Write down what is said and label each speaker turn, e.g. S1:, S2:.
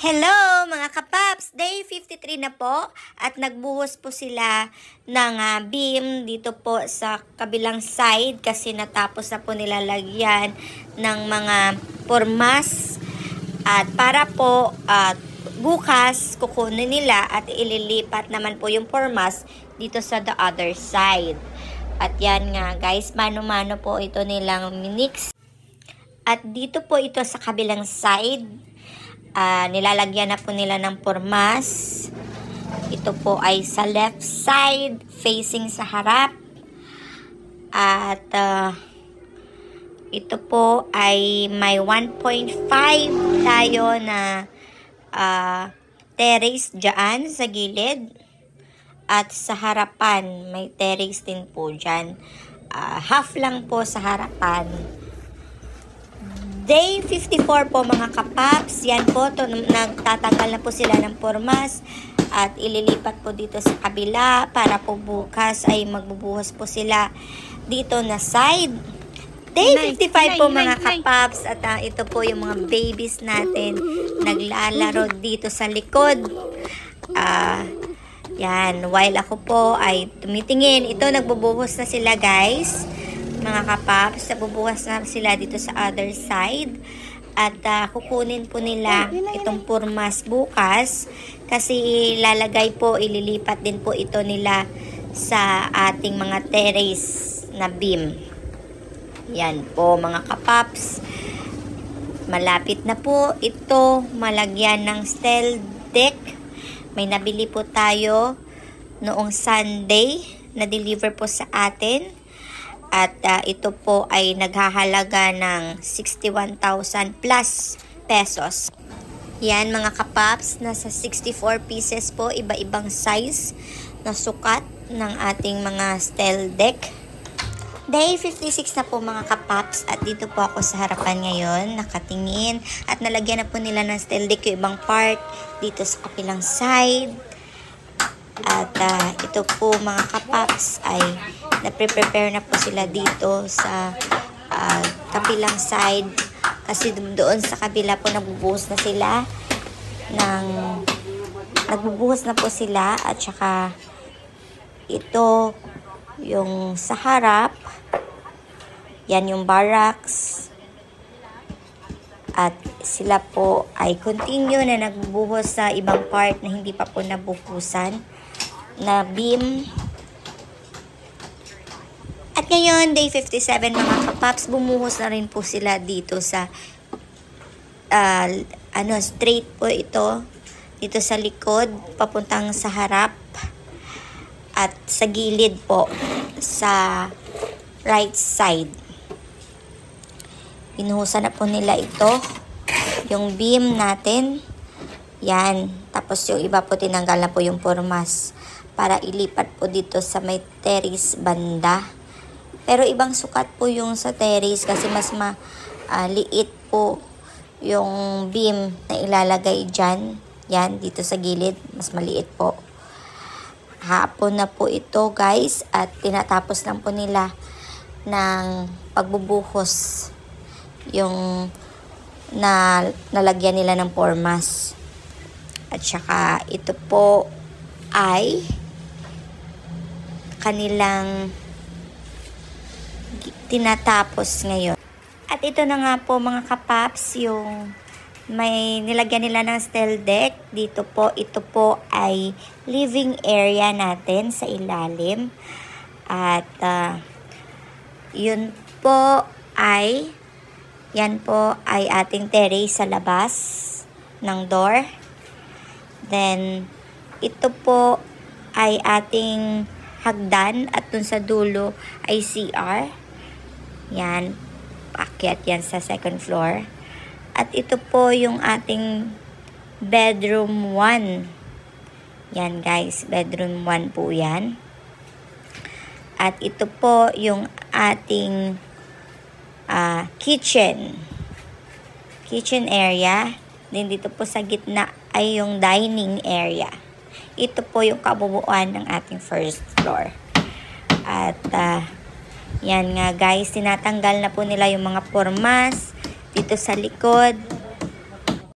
S1: Hello mga kapaps! Day 53 na po at nagbuhos po sila ng beam dito po sa kabilang side kasi natapos na po nila lagyan ng mga pormas at para po bukas kukunin nila at ililipat naman po yung pormas dito sa the other side. At yan nga guys, mano-mano po ito nilang minix. At dito po ito sa kabilang side. Nilalagyan na po nila ng pormas. Ito po ay sa left side, facing sa harap. At ito po ay may 1.5 tayo na terrace dyan sa gilid. At sa harapan, may terrace din po dyan. Half lang po sa harapan. Day 54 po mga kapaps. Yan po, nagtatanggal na po sila ng pormas at ililipat po dito sa kabila para po bukas ay magbubuhos po sila dito na side. Day 55 po mga kapaps at ito po yung mga babies natin naglalaro dito sa likod. Yan, while ako po ay tumitingin, ito nagbubuhos na sila guys. Mga kapaps, nabubuhas na sila dito sa other side at kukunin po nila itong pormas bukas kasi ilalagay po, ililipat din po ito nila sa ating mga terrace na beam. Yan po mga kapaps, malapit na po ito malagyan ng steel deck. May nabili po tayo noong Sunday na deliver po sa atin. At ito po ay naghahalaga ng 61,000 plus pesos. Yan mga kapaps, nasa 64 pieces po, iba-ibang size na sukat ng ating mga steel deck. Day 56 na po mga kapaps at dito po ako sa harapan ngayon, nakatingin. At nalagyan na po nila ng steel deck yung ibang part dito sa kapilang side. At ito po mga kapaps ay naprepare na po sila dito sa kabilang side kasi doon sa kabila po nagbubuhos na po sila at saka ito yung sa harap, yan yung barracks at sila po ay continue na nagbubuhos sa ibang part na hindi pa po nabuhusan na beam. At ngayon, day 57 mga kapaps, bumuhos na rin po sila dito sa straight po ito. Dito sa likod, papuntang sa harap. At sa gilid po, sa right side. Binuhusan na po nila ito. Yung beam natin. Yan. Tapos yung iba po tinanggal na po yung pormas para ilipat po dito sa may terrace banda. Pero ibang sukat po yung sa terrace kasi mas liit po yung beam na ilalagay dyan. Yan, dito sa gilid. Mas maliit po. Hapon na po ito guys at tinatapos lang po nila ng pagbubuhos yung nalagyan nila ng pormas. At saka ito po ay kanilang tinatapos ngayon. At ito na nga po mga kapaps yung may nilagyan nila ng steel deck. Dito po, ito po ay living area natin sa ilalim. At yun po ay yan po ay ating terrace sa labas ng door. Then ito po ay ating hagdan at dun sa dulo ay CR. Yan, paakyat yan sa second floor. At ito po yung ating bedroom 1. Yan guys, bedroom 1 po yan. At ito po yung ating kitchen area. Then dito po sa gitna ay yung dining area. Ito po yung kabubuan ng ating first floor. At yan nga guys, tinatanggal na po nila yung mga pormas dito sa likod.